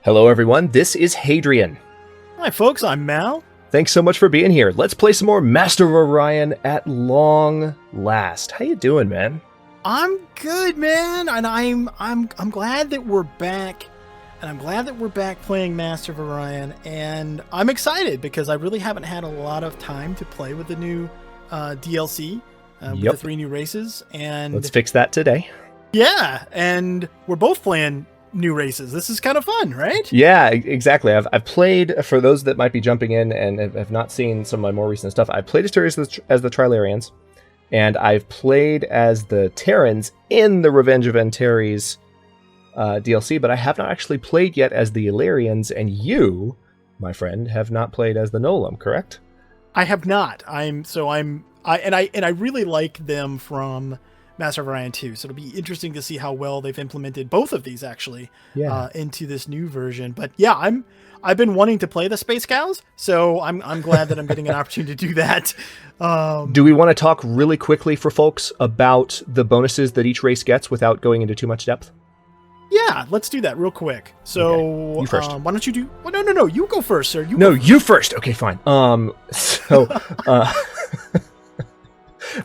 Hello everyone, this is Hadrian. Hi folks, I'm Mal. Thanks so much for being here. Let's play some more Master of Orion at long last. How you doing, man? I'm good, man, and I'm glad that we're back, and I'm glad that we're back playing Master of Orion, and I'm excited because I really haven't had a lot of time to play with the new DLC with the 3 new races, and let's fix that today. Yeah, and we're both playing new races. This is kind of fun, right? Yeah, exactly. I've played, for those that might be jumping in and have not seen some of my more recent stuff, I've played as the Trilarians, and I've played as the Terrans in the Revenge of Antares DLC, but I have not actually played yet as the Elerians, and you, my friend, have not played as the Gnolam, correct? I have not. I really like them from Master of Orion 2, so it'll be interesting to see how well they've implemented both of these actually into this new version. But yeah, I've been wanting to play the Space Cows, so I'm glad that I'm getting an opportunity to do that. Do we want to talk really quickly for folks about the bonuses that each race gets without going into too much depth? Yeah, let's do that real quick. So okay. You first. Why don't you do? Well, no, you go first, sir. You first. Okay, fine.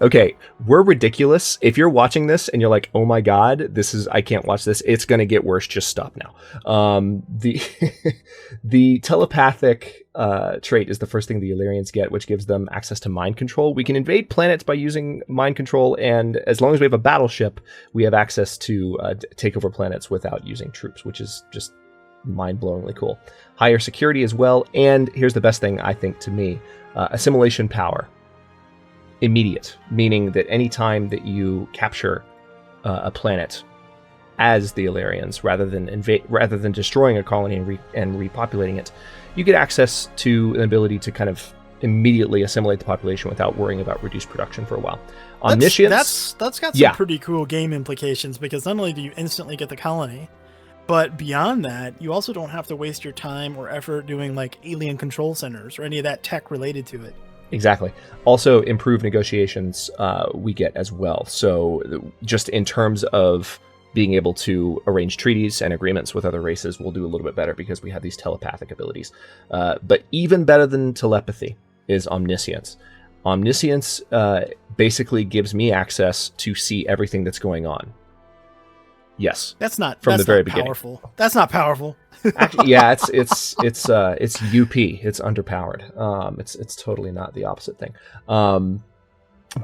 Okay, we're ridiculous. If you're watching this and you're like, oh my god, I can't watch this, it's going to get worse, just stop now. The telepathic trait is the first thing the Elerians get, which gives them access to mind control. We can invade planets by using mind control, and as long as we have a battleship, we have access to take over planets without using troops, which is just mind-blowingly cool. Higher security as well, and here's the best thing, I think, to me, assimilation power. Immediate, meaning that any time that you capture a planet as the Elerians, rather than destroying a colony and repopulating it, you get access to an ability to kind of immediately assimilate the population without worrying about reduced production for a while. Omniscience. That's got some pretty cool game implications, because not only do you instantly get the colony, but beyond that, you also don't have to waste your time or effort doing like alien control centers or any of that tech related to it. Exactly. Also, improved negotiations we get as well. So just in terms of being able to arrange treaties and agreements with other races, we'll do a little bit better because we have these telepathic abilities. But even better than telepathy is omniscience. Omniscience basically gives me access to see everything that's going on. Yes. That's not very powerful. Beginning. That's not powerful. Actually, yeah, it's UP. It's underpowered. It's totally not the opposite thing.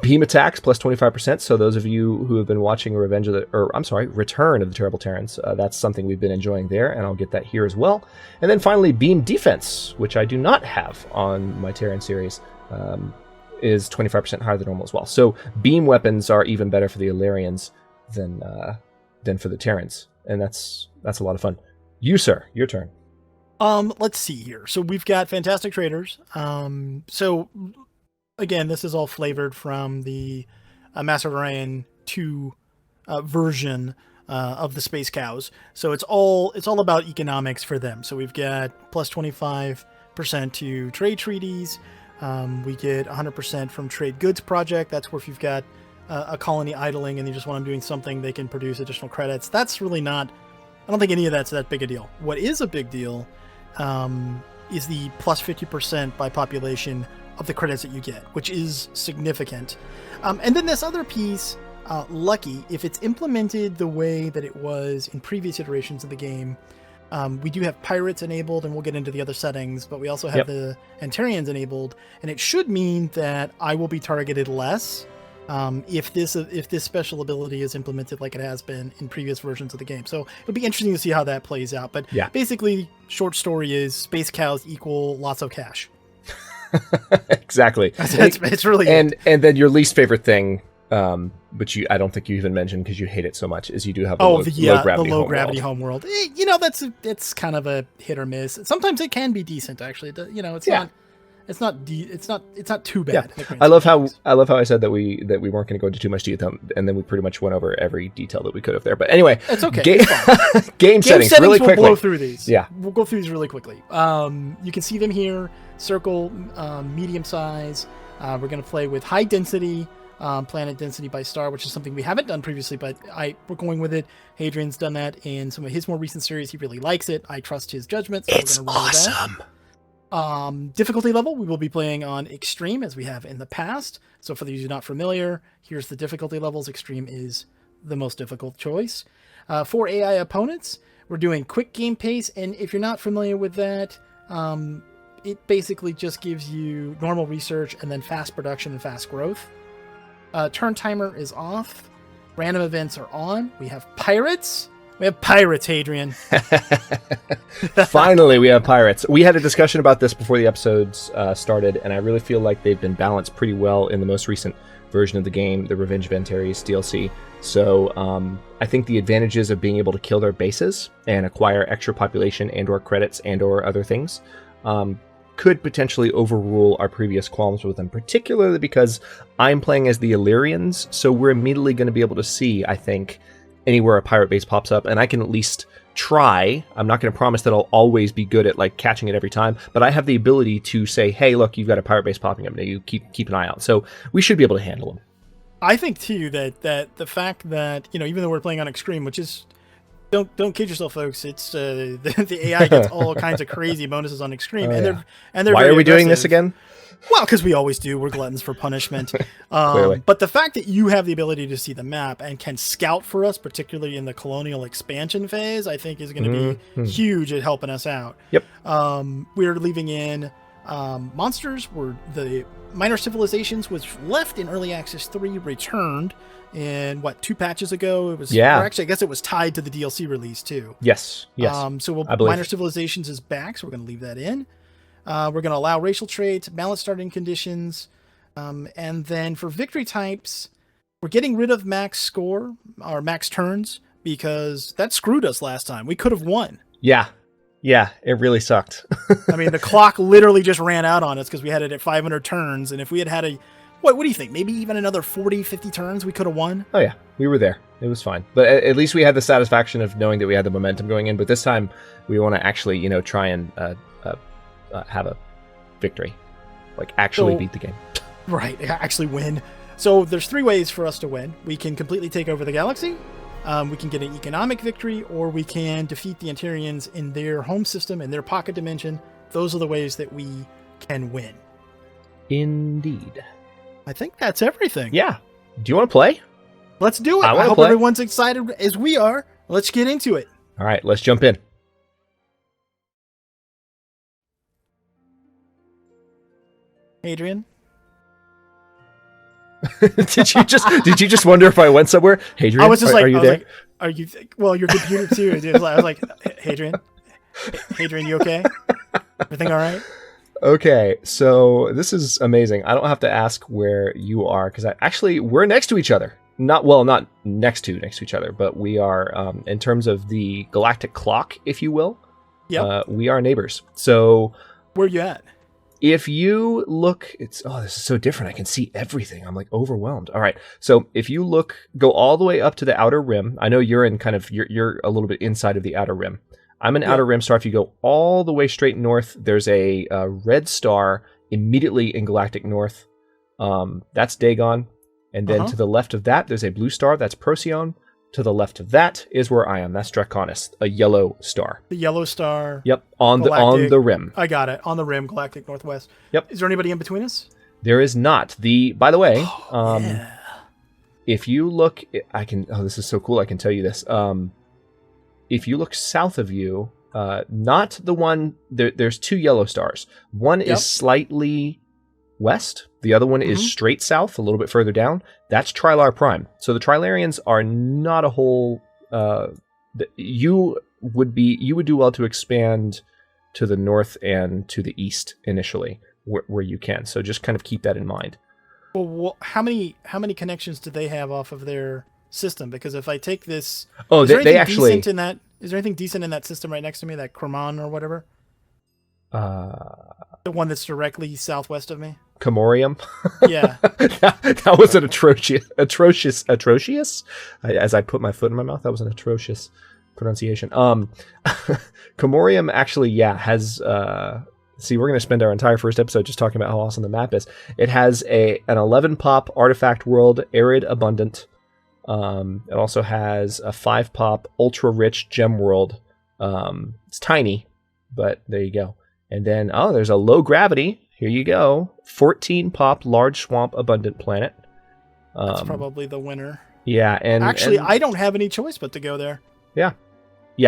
Beam attacks plus 25%. So those of you who have been watching Return of the Terrible Terrans, that's something we've been enjoying there, and I'll get that here as well. And then finally, beam defense, which I do not have on my Terran series, is 25% higher than normal as well. So beam weapons are even better for the Elerians than for the Terrans, and that's a lot of fun. You, sir, your turn. Let's see here. So we've got fantastic traders. So again, this is all flavored from the Master of Orion 2 version of the Space Cows. So it's all about economics for them. So we've got plus 25% to trade treaties. We get 100% from trade goods project. That's where if you've got a colony idling and you just want them doing something, they can produce additional credits. That's really not, I don't think any of that's that big a deal. What is a big deal is the plus 50% by population of the credits that you get, which is significant. And then this other piece, Lucky, if it's implemented the way that it was in previous iterations of the game, we do have pirates enabled, and we'll get into the other settings, but we also have the Antarians enabled, and it should mean that I will be targeted less if this special ability is implemented like it has been in previous versions of the game. So it'll be interesting to see how that plays out. But basically, short story is Space Cows equal lots of cash. Exactly. It's really and then your least favorite thing, which I don't think you even mentioned because you hate it so much, is you do have the low gravity homeworld. You know, it's kind of a hit or miss. Sometimes it can be decent, actually. You know, it's not too bad. Yeah. I love how I said that we weren't going to go into too much detail, and then we pretty much went over every detail that we could have there. But anyway, it's okay. Game settings really quickly. We'll blow through these. Yeah, we'll go through these really quickly. You can see them here: circle, medium size. We're going to play with high density, planet density by star, which is something we haven't done previously, but we're going with it. Hadrian's done that in some of his more recent series. He really likes it. I trust his judgment. So it's awesome. Difficulty level, we will be playing on Extreme as we have in the past. So for those who are not familiar, here's the difficulty levels. Extreme is the most difficult choice. For AI opponents, we're doing quick game pace, and if you're not familiar with that, it basically just gives you normal research and then fast production and fast growth. Turn timer is off. Random events are on. We have pirates. We have pirates, Hadrian. Finally, we have pirates. We had a discussion about this before the episodes started, and I really feel like they've been balanced pretty well in the most recent version of the game, the Revenge of Antares DLC. So I think the advantages of being able to kill their bases and acquire extra population and or credits and or other things could potentially overrule our previous qualms with them, particularly because I'm playing as the Illyrians, so we're immediately going to be able to see, I think, anywhere a pirate base pops up, and I can at least try. I'm not going to promise that I'll always be good at like catching it every time, but I have the ability to say, hey, look, you've got a pirate base popping up now, you keep an eye out. So we should be able to handle them. I think too that the fact that, you know, even though we're playing on Extreme, which is don't kid yourself, folks, it's the AI gets all kinds of crazy bonuses on Extreme, and they're why very are we doing aggressive. this again? Well, because we always do. We're gluttons for punishment. But the fact that you have the ability to see the map and can scout for us, particularly in the colonial expansion phase, I think is going to be huge at helping us out. Yep. We're leaving in monsters. Were the minor civilizations was left in early access 3 returned in 2 patches ago. It was or actually I guess it was tied to the DLC release too. Yes. So minor civilizations is back, so we're going to leave that in. We're going to allow racial traits, balanced starting conditions, and then for victory types, we're getting rid of max score or max turns because that screwed us last time. We could have won. Yeah, it really sucked. I mean, the clock literally just ran out on us because we had it at 500 turns, and if we had a what do you think? Maybe even another 40, 50 turns, we could have won? Oh yeah, we were there. It was fine. But at least we had the satisfaction of knowing that we had the momentum going in. But this time, we want to actually, try and have a victory. Like, actually beat the game. Right, actually win. So there's 3 ways for us to win. We can completely take over the galaxy, we can get an economic victory, or we can defeat the Antarians in their home system, in their pocket dimension. Those are the ways that we can win. Indeed. I think that's everything. Yeah. Do you want to play? Let's do it. I hope everyone's excited as we are. Let's get into it. All right, let's jump in. Hadrian? Did you just wonder if I went somewhere? Hadrian, I was just are you there? Are you? Well, your computer too. I was like, Hadrian, you okay? Everything all right? Okay, so this is amazing. I don't have to ask where you are because we're next to each other. Not next to each other, but we are in terms of the galactic clock, if you will. Yeah, we are neighbors. So where you at? If you look, this is so different. I can see everything. I'm like overwhelmed. All right. So if you go all the way up to the outer rim, I know you're in you're a little bit inside of the outer rim. I'm an outer rim star. If you go all the way straight north, there's a red star immediately in galactic north. That's Dagon. And then to the left of that, there's a blue star. That's Procyon. To the left of that is where I am. That's Draconis, a yellow star. The yellow star. Yep, on the rim. I got it. On the rim, galactic northwest. Yep. Is there anybody in between us? There is not. By the way, if you look, this is so cool. I can tell you this. If you look south of you, not the one, there's 2 yellow stars. One is slightly west. The other one is straight south, a little bit further down. That's Trilar Prime. So the Trilarians are not a whole. You would do well to expand to the north and to the east initially, where you can. So just kind of keep that in mind. Well, how many connections do they have off of their system? Because if I take this, they actually. Is there anything decent in that system right next to me, that Cremon or whatever? The one that's directly southwest of me. Comorium. Yeah. that was an atrocious. As I put my foot in my mouth, that was an atrocious pronunciation. Comorium actually, has See, we're going to spend our entire first episode just talking about how awesome the map is. It has an 11-pop artifact world, arid, abundant. It also has a 5-pop ultra-rich gem world. It's tiny, but there you go. And then, there's a low gravity. Here you go. 14-pop large swamp abundant planet. That's probably the winner. Yeah, and actually, I don't have any choice but to go there. Yeah,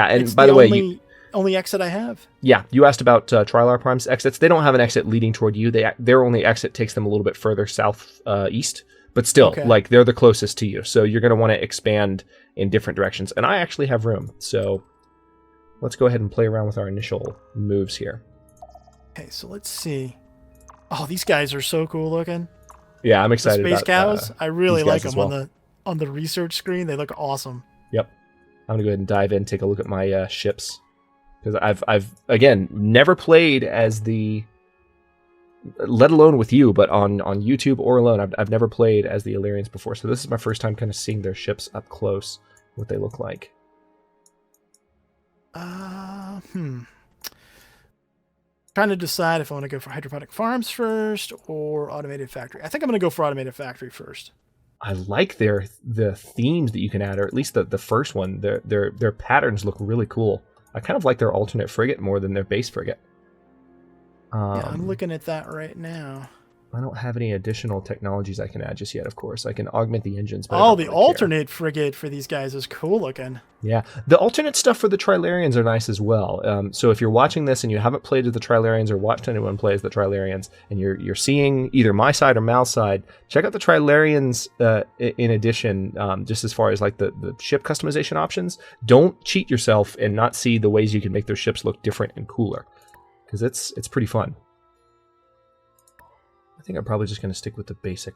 and it's by the way, only exit I have. Yeah, you asked about Trilar Prime's exits. They don't have an exit leading toward you. Their only exit takes them a little bit further south east, but still, like they're the closest to you. So you're going to want to expand in different directions. And I actually have room, so let's go ahead and play around with our initial moves here. Okay, so let's see. Oh, these guys are so cool looking. Yeah, I'm excited. The space cows. I really like them well. on the research screen. They look awesome. Yep. I'm gonna go ahead and dive in, take a look at my ships, because I've again never played as the, let alone with you, but on YouTube or alone, I've never played as the Elerians before. So this is my first time kind of seeing their ships up close, what they look like. Trying to decide if I want to go for hydroponic farms first or automated factory. I think I'm going to go for automated factory first. I like the themes that you can add, or at least the first one. Their patterns look really cool. I kind of like their alternate frigate more than their base frigate. Yeah, I'm looking at that right now. I don't have any additional technologies I can add just yet, of course. I can augment the engines. But the alternate frigate for these guys is cool looking. Yeah, the alternate stuff for the Trilarians are nice as well. So if you're watching this and you haven't played as the Trilarians or watched anyone play as the Trilarians, and you're seeing either my side or Mal's side, check out the Trilarians in addition, just as far as like the ship customization options. Don't cheat yourself and not see the ways you can make their ships look different and cooler, because it's pretty fun. I think I'm probably just going to stick with the basic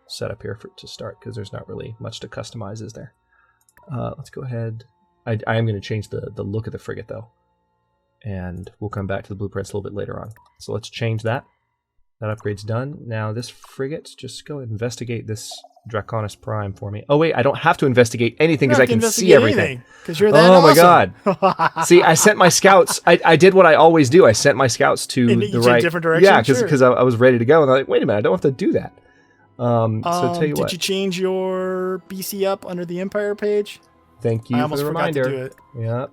setup here to start, because there's not really much to customize, is there? Let's go ahead. I am going to change the look of the frigate, though. And we'll come back to the blueprints a little bit later on. So let's change that. That upgrade's done. Now this frigate, just go and investigate this Draconis Prime for me. Oh, wait, I don't have to investigate anything because I can see everything. Because you're that awesome. My God. See, I sent my scouts. I did what I always do. I sent my scouts to the right different direction. Yeah, because I was ready to go. And I'm like, wait a minute, I don't have to do that. So tell you what. Did you change your BC up under the Empire page? Thank you for the reminder. To do it. Yeah.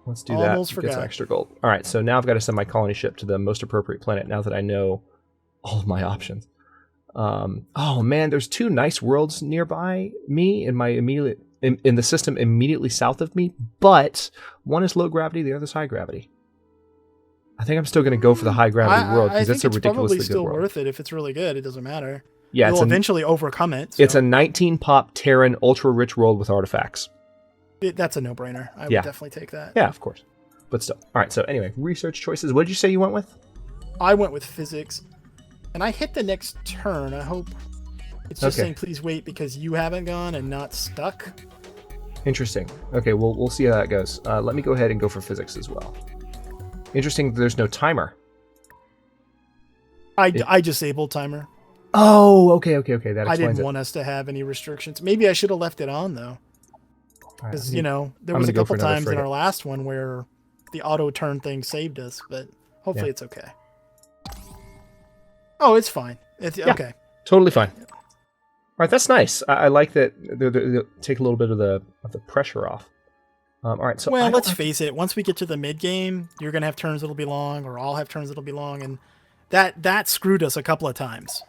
Let's do Almost that. Forgot. Get some extra gold. All right, so now I've got to send my colony ship to the most appropriate planet now that I know all of my options. Oh man, there's 2 nice worlds nearby me in my immediate in the system immediately south of me, but one is low gravity, the other's high gravity. I think I'm still going to go for the high gravity world because it's a ridiculously good world. It's probably still worth it if it's really good. It doesn't matter. Yeah, you'll eventually overcome it. So. It's a 19-pop Terran ultra-rich world with artifacts. That's a no-brainer. I would definitely take that. Yeah, of course. But still. All right, so anyway, research choices. What did you say you went with? I went with physics. And I hit the next turn. I hope it's just saying please wait because you haven't gone and not stuck. Interesting. Okay, we'll see how that goes. Let me go ahead and go for physics as well. Interesting, there's no timer. I disabled timer. Oh, okay. That explains it. I didn't want us to have any restrictions. Maybe I should have left it on, though. Because, there was a couple times in our last one where the auto turn thing saved us, but hopefully it's okay. Oh, it's fine. It's okay. Totally fine. All right, that's nice. I like that they take a little bit of the pressure off. All right, so let's face it. Once we get to the mid game, you're gonna have turns that'll be long, or I'll have turns that'll be long, and that screwed us a couple of times.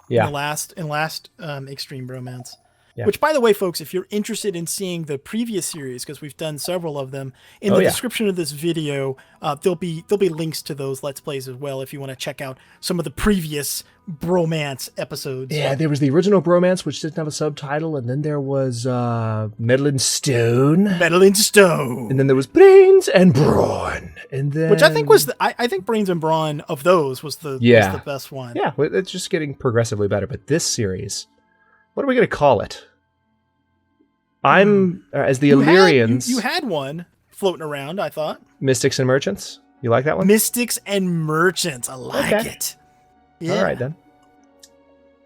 Yeah. In last Extreme Bromance. Yeah. Which, by the way, folks, if you're interested in seeing the previous series, because we've done several of them, in the description of this video, there'll be links to those Let's Plays as well if you want to check out some of the previous Bromance episodes. Yeah, there was the original Bromance, which didn't have a subtitle, and then there was Metal and Stone. And then there was Brains and Brawn. And then... Which I think was I think Brains and Brawn of those was the best one. Yeah, it's just getting progressively better. But this series, what are we going to call it? I'm as the Illyrians. You had one floating around, I thought. Mystics and Merchants. You like that one? Mystics and Merchants. I like it. Yeah. All right, then.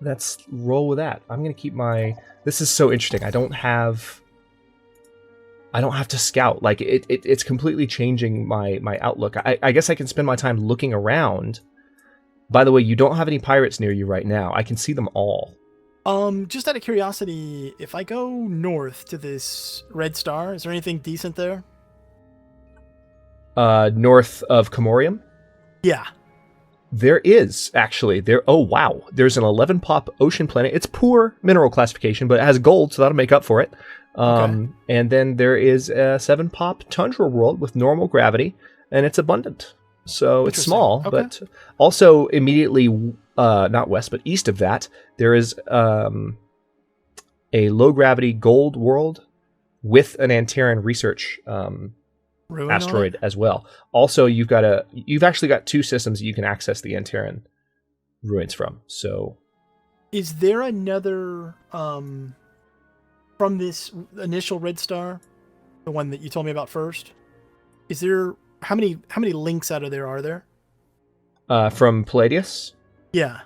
Let's roll with that. I'm going to keep my... This is so interesting. I don't have I don't have to scout. Like it's completely changing my outlook. I guess I can spend my time looking around. By the way, you don't have any pirates near you right now. I can see them all. Just out of curiosity, if I go north to this red star, is there anything decent there? North of Comorium? Yeah. There is, actually. Oh, wow. There's an 11 pop ocean planet. It's poor mineral classification, but it has gold, so that'll make up for it. Okay. And then there is a 7 pop tundra world with normal gravity, and it's abundant. So it's small, but also immediately, not west, but east of that, there is a low-gravity gold world with an Antares research asteroid as well. Also, you've actually got 2 systems that you can access the Antares ruins from. So, is there another from this initial red star, the one that you told me about first? Is there how many links out of there are there? From Palladius? Yeah.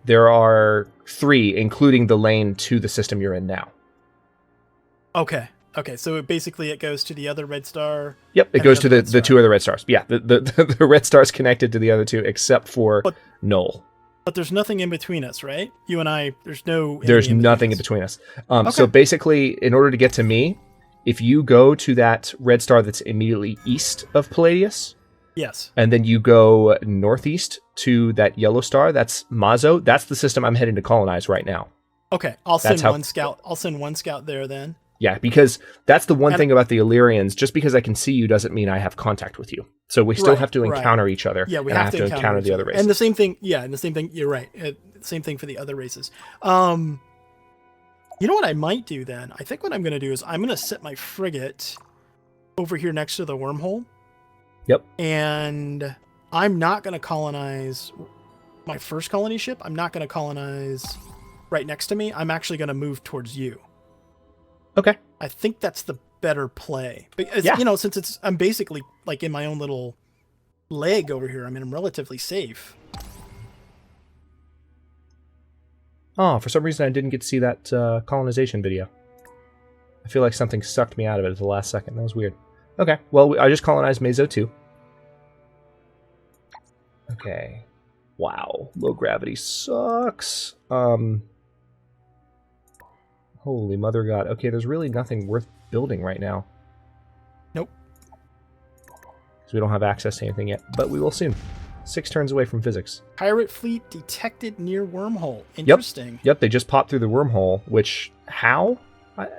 There are 3, including the lane to the system you're in now. Okay, so it goes to the other red star. Yep, it goes to the 2 other red stars. Yeah, the red star's connected to the other 2, except for Null. But there's nothing in between us, right? You and I, there's nothing in between us. So basically, in order to get to me, if you go to that red star that's immediately east of Palladius, yes, and then you go northeast to that yellow star, that's Mazo. That's the system I'm heading to colonize right now. Okay, I'll send one scout. I'll send one scout there then. Yeah, because that's the one thing about the Elerians. Just because I can see you doesn't mean I have contact with you. So we still have to encounter each other. Yeah, we have to encounter the other races. And the same thing. Yeah, and the same thing. You're right. Same thing for the other races. You know what I might do then? I think what I'm going to do is I'm going to set my frigate over here next to the wormhole. Yep. And I'm not going to colonize my first colony ship. I'm not going to colonize right next to me. I'm actually going to move towards you. Okay. I think that's the better play. Because, since I'm basically like in my own little leg over here. I mean, I'm relatively safe. Oh, for some reason I didn't get to see that colonization video. I feel like something sucked me out of it at the last second. That was weird. Okay, well, I just colonized Mazo too. Okay. Wow, low gravity sucks. Holy mother god. Okay, there's really nothing worth building right now. Nope. Because we don't have access to anything yet, but we will soon. 6 turns away from physics. Pirate fleet detected near wormhole. Interesting. Yep, they just popped through the wormhole, which... How?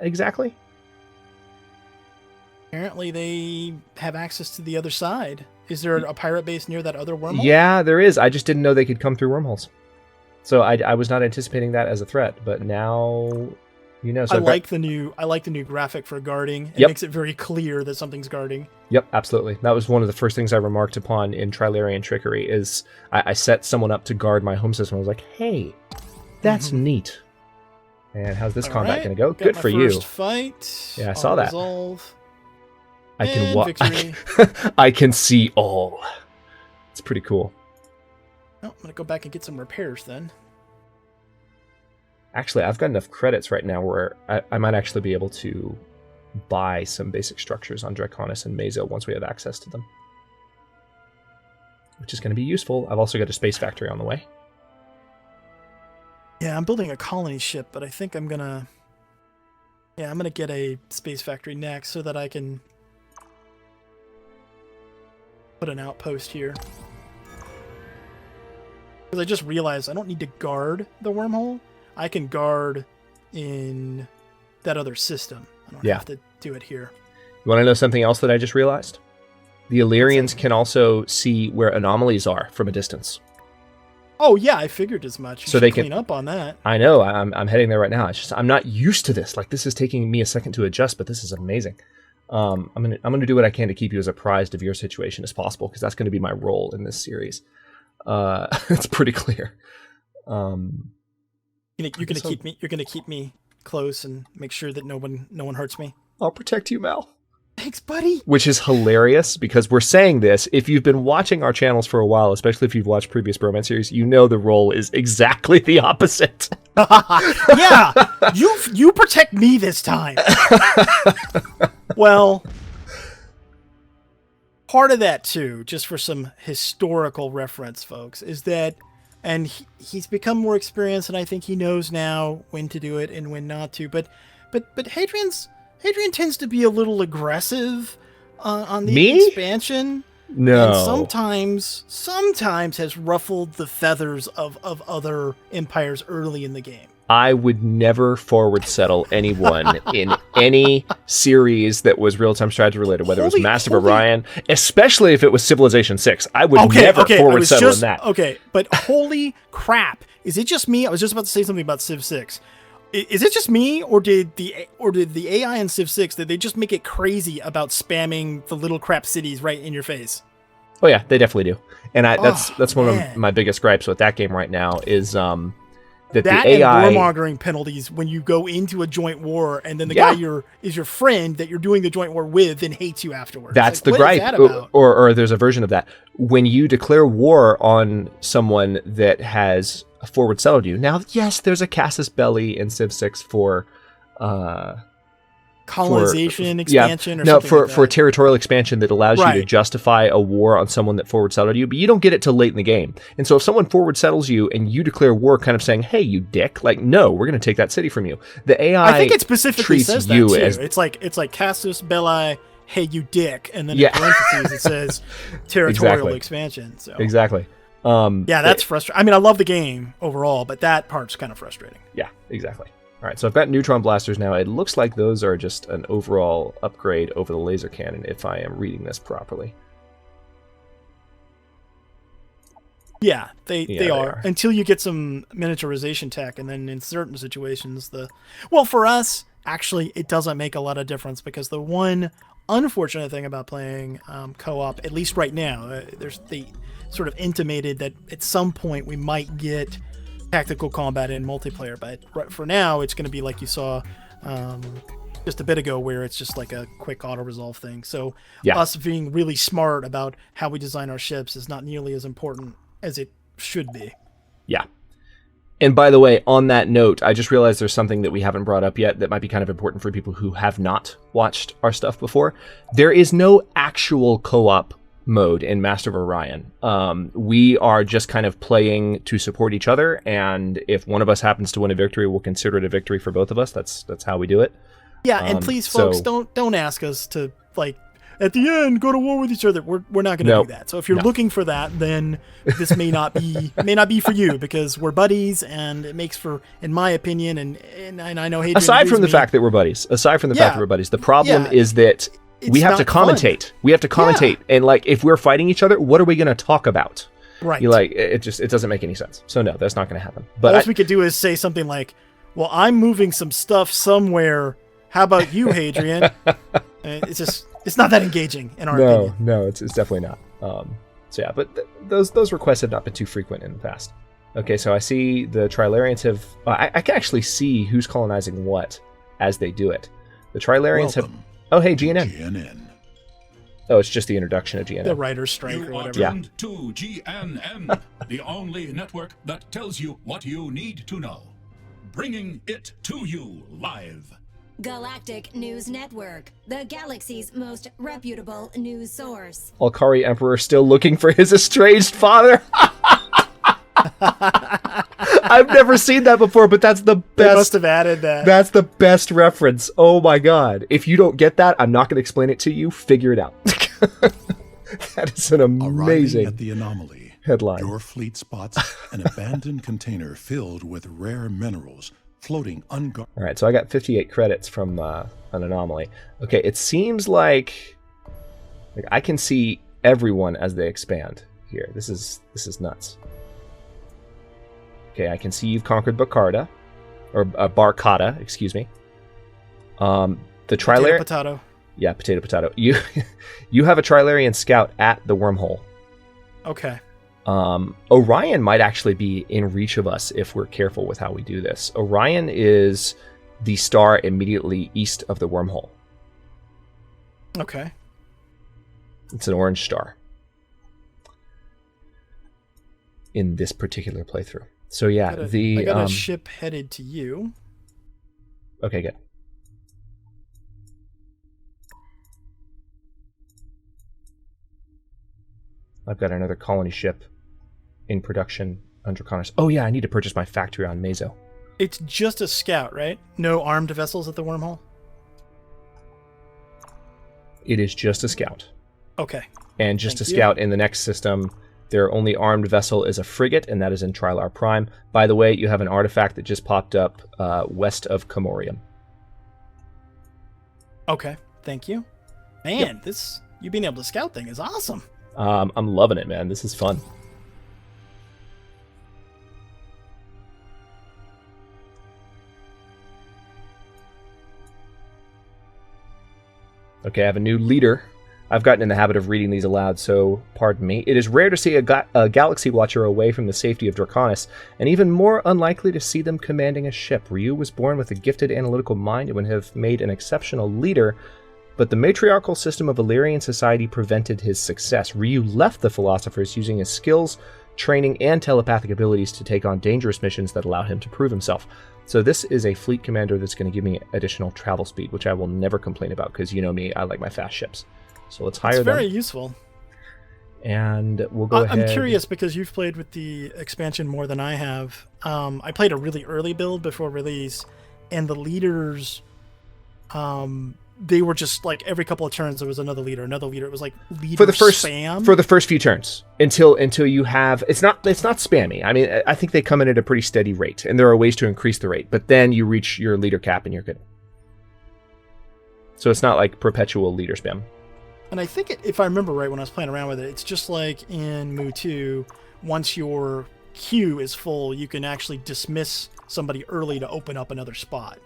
Exactly? Apparently they have access to the other side. Is there a pirate base near that other wormhole? Yeah, there is. I just didn't know they could come through wormholes. So I was not anticipating that as a threat, but now... You know, so I like the new graphic for guarding. It makes it very clear that something's guarding. Yep, absolutely. That was one of the first things I remarked upon in Trilarian Trickery is I set someone up to guard my home system. I was like, hey, that's neat. And how's this combat going to go? Good for you. First fight. Yeah, I saw that. Resolve. I can I can see all. It's pretty cool. Oh, I'm going to go back and get some repairs then. Actually, I've got enough credits right now where I might actually be able to buy some basic structures on Draconis and Mazo once we have access to them. Which is going to be useful. I've also got a space factory on the way. Yeah, I'm building a colony ship, but I think I'm going to... Yeah, I'm going to get a space factory next so that I can put an outpost here. Because I just realized I don't need to guard the wormhole. I can guard in that other system. I don't have to do it here. You want to know something else that I just realized? The Elerians can also see where anomalies are from a distance. Oh yeah, I figured as much. So they can clean up on that. I know. I'm heading there right now. It's just I'm not used to this. Like this is taking me a second to adjust, but this is amazing. I'm gonna do what I can to keep you as apprised of your situation as possible because that's going to be my role in this series. It's pretty clear. You're gonna keep me close and make sure that no one hurts me. I'll protect you, Mal. Thanks, buddy. Which is hilarious because we're saying this. If you've been watching our channels for a while, especially if you've watched previous Bromance series, you know the role is exactly the opposite. Yeah, you protect me this time. Well, part of that too, just for some historical reference, folks, is that, and he's become more experienced, and I think he knows now when to do it and when not to. But Hadrian tends to be a little aggressive on the expansion. No. And sometimes has ruffled the feathers of other empires early in the game. I would never forward settle anyone in any series that was real-time strategy related, whether it was Master of Orion, especially if it was Civilization 6. I would never forward settle in that. Okay, but holy crap. Is it just me? I was just about to say something about Civ 6. Is it just me, or did the AI in Civ 6, did they just make it crazy about spamming the little crap cities right in your face? Oh yeah, they definitely do. And that's one of my biggest gripes with that game right now is that the AI and warmongering penalties when you go into a joint war, and then the guy is your friend that you're doing the joint war with and hates you afterwards. That's the gripe. Or there's a version of that. When you declare war on someone that has forward settled you. Now, yes, there's a casus belli in Civ 6 for colonization expansion or something like that. For territorial expansion that allows you to justify a war on someone that forward settled you, but you don't get it till late in the game. And so if someone forward settles you and you declare war kind of saying, hey, you dick, like, no, we're going to take that city from you. The AI I think it specifically says that you too. as, it's like casus belli, hey, you dick, and then in parentheses it says territorial expansion. So exactly. That's frustrating. I mean, I love the game overall, but that part's kind of frustrating. Yeah, exactly. All right, so I've got neutron blasters now. It looks like those are just an overall upgrade over the laser cannon, if I am reading this properly. Yeah, they are. Until you get some miniaturization tech, and then in certain situations, for us, actually, it doesn't make a lot of difference, because the one unfortunate thing about playing co-op, at least right now, they sort of intimated that at some point we might get tactical combat in multiplayer, but for now it's going to be like you saw just a bit ago, where it's just like a quick auto resolve thing. So us being really smart about how we design our ships is not nearly as important as it should be. Yeah. And by the way, on that note, I just realized there's something that we haven't brought up yet that might be kind of important for people who have not watched our stuff before. There is no actual co-op mode in Master of Orion. We are just kind of playing to support each other, and if one of us happens to win a victory, we'll consider it a victory for both of us. That's how we do it. Yeah, and please, folks, don't ask us to, like, at the end go to war with each other. We're not going to do that. So if you're looking for that, then this may not be for you, because we're buddies, and it makes for, in my opinion, and I know Hadrian aside from the fact that we're buddies, the problem is that we have to commentate. Fun. We have to commentate, and like, if we're fighting each other, what are we going to talk about? Right. It doesn't make any sense. So no, that's not going to happen. But all we could do is say something like, "Well, I'm moving some stuff somewhere. How about you, Hadrian?" It's not that engaging in our opinion. No, it's definitely not. But those requests have not been too frequent in the past. Okay, so I see the Trilarians have. I can actually see who's colonizing what as they do it. The Trilarians have. Oh, hey, GNN. Oh, it's just the introduction of GNN. The writer's strike or whatever. You are tuned to GNN, the only network that tells you what you need to know. Bringing it to you live. Galactic News Network, the galaxy's most reputable news source. Alkari Emperor still looking for his estranged father. I've never seen that before, but that's the best. They must have added that. That's the best reference. Oh my god. If you don't get that, I'm not going to explain it to you. Figure it out. That is an amazing Arriving at the anomaly, headline. Your fleet spots an abandoned container filled with rare minerals floating unguarded. All right, so I got 58 credits from an anomaly. Okay, it seems like I can see everyone as they expand here. This is nuts. Okay, I can see you've conquered Barkada, or Barkada, excuse me. The Trilarian potato. Yeah, potato. You have a Trilarian scout at the wormhole. Okay. Orion might actually be in reach of us if we're careful with how we do this. Orion is the star immediately east of the wormhole. Okay. It's an orange star in this particular playthrough. So yeah, I got a ship headed to you. Okay, good. I've got another colony ship in production on Draconis. Oh yeah, I need to purchase my factory on Meso. It's just a scout, right? No armed vessels at the wormhole? It is just a scout. Okay. And just a scout in the next system. Their only armed vessel is a frigate, and that is in Trilar Prime. By the way, you have an artifact that just popped up west of Comorium. Okay, thank you. Man, this you being able to scout thing is awesome. I'm loving it, man. This is fun. Okay, I have a new leader. I've gotten in the habit of reading these aloud, so pardon me. It is rare to see a Galaxy Watcher away from the safety of Draconis, and even more unlikely to see them commanding a ship. Ryu was born with a gifted analytical mind and would have made an exceptional leader, but the matriarchal system of Elerian society prevented his success. Ryu left the Philosophers using his skills, training, and telepathic abilities to take on dangerous missions that allow him to prove himself. So this is a fleet commander that's going to give me additional travel speed, which I will never complain about, because you know me, I like my fast ships. So let's hire them. It's very useful. And we'll go ahead. I'm curious, because you've played with the expansion more than I have. I played a really early build before release, and the leaders, they were just like every couple of turns there was another leader. It was like leader for the first spam. For the first few turns until you have it's not spammy. I mean, I think they come in at a pretty steady rate, and there are ways to increase the rate. But then you reach your leader cap and you're good. So it's not like perpetual leader spam. And I think if I remember right when I was playing around with it, it's just like in Mu 2, once your queue is full, you can actually dismiss somebody early to open up another spot.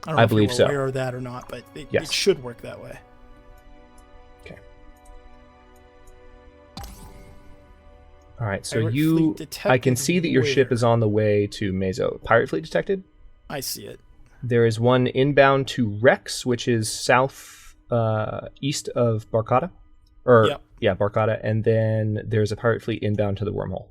I don't know believe if so. you're aware of that or not, but it should work that way. Okay. All right, so I can see that your ship is on the way to Meso. Pirate fleet detected? I see it. There is one inbound to Rex, which is south east of Barkata. Barkata, and then there's a pirate fleet inbound to the wormhole.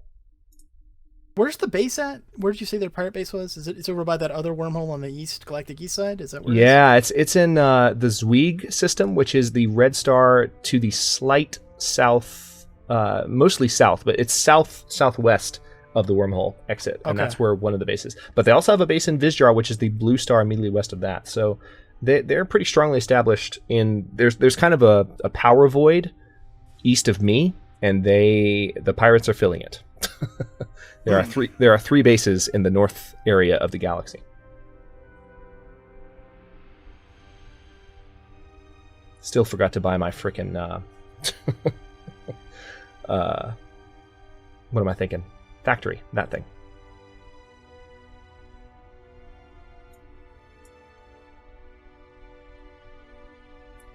Where's the base at? Where did you say their pirate base was? It's over by that other wormhole on the east, Galactic East side? Is that where it's in the Zweig system, which is the red star to the slight south, mostly south, but it's southwest of the wormhole exit, and that's where one of the bases. But they also have a base in Vizjar, which is the blue star immediately west of that. So they're pretty strongly established in there's kind of a power void east of me, and the pirates are filling it. There are three bases in the north area of the galaxy. Still forgot to buy my frickin' what am I thinking? Factory, that thing.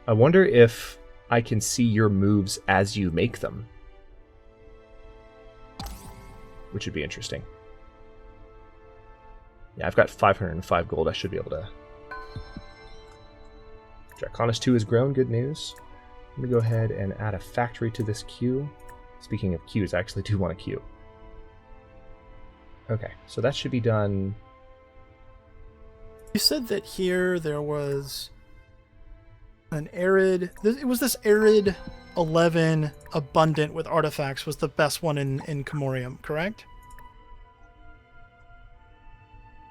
I wonder if I can see your moves as you make them, which would be interesting. Yeah, I've got 505 gold. I should be able to. Draconis 2 has grown. Good news. Let me go ahead and add a factory to this queue. Speaking of queues, I actually do want a queue. Okay, so that should be done. You said that here there was an arid... It was this arid 11 abundant with artifacts was the best one in Comorium, correct?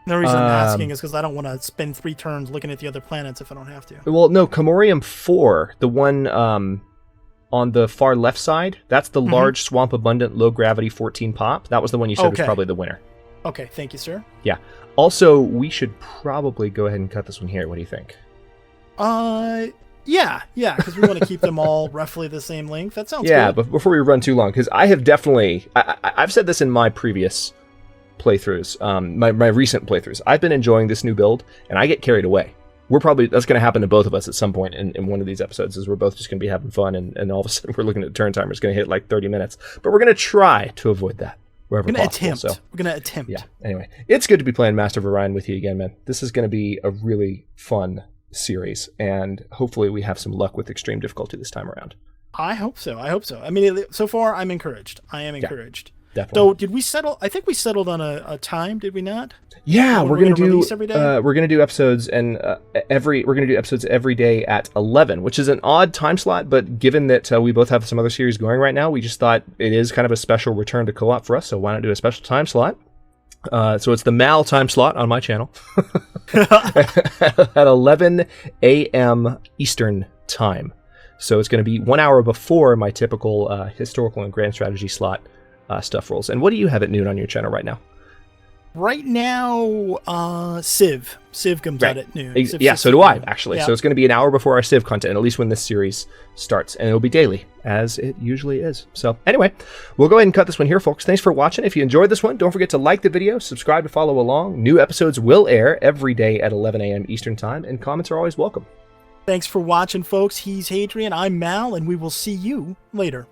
The reason I'm asking is because I don't want to spend 3 turns looking at the other planets if I don't have to. Well, no, Comorium 4, the one on the far left side, that's the large swamp abundant low gravity 14 pop. That was the one you said was probably the winner. Okay, thank you, sir. Yeah. Also, we should probably go ahead and cut this one here. What do you think? Yeah, because we want to keep them all roughly the same length. That sounds good. Yeah, but before we run too long, because I have definitely... I've said this in my previous playthroughs, my recent playthroughs. I've been enjoying this new build, and I get carried away. That's going to happen to both of us at some point in one of these episodes, is we're both just going to be having fun, and all of a sudden we're looking at the turn timer. It's going to hit like 30 minutes. But we're going to try to avoid that wherever possible. We're going to attempt. Yeah, anyway. It's good to be playing Master of Orion with you again, man. This is going to be a really fun series, and hopefully we have some luck with extreme difficulty this time around. I hope so. I mean, so far I'm encouraged. I am encouraged. Definitely. So did we settle? I think we settled on a time, did we not? Yeah, When we're gonna do release every day? we're gonna do episodes every day at 11, which is an odd time slot. But given that we both have some other series going right now, we just thought it is kind of a special return to co-op for us. So why not do a special time slot? So it's the Mal time slot on my channel at 11 a.m. Eastern time. So it's going to be 1 hour before my typical historical and grand strategy slot stuff rolls. And what do you have at noon on your channel right now? Right now, Civ comes out at noon. Yeah, so do I, actually. Yeah. So it's going to be an hour before our Civ content, at least when this series starts. And it'll be daily, as it usually is. So anyway, we'll go ahead and cut this one here, folks. Thanks for watching. If you enjoyed this one, don't forget to like the video, subscribe to follow along. New episodes will air every day at 11 a.m. Eastern Time, and comments are always welcome. Thanks for watching, folks. He's Hadrian, I'm Mal, and we will see you later.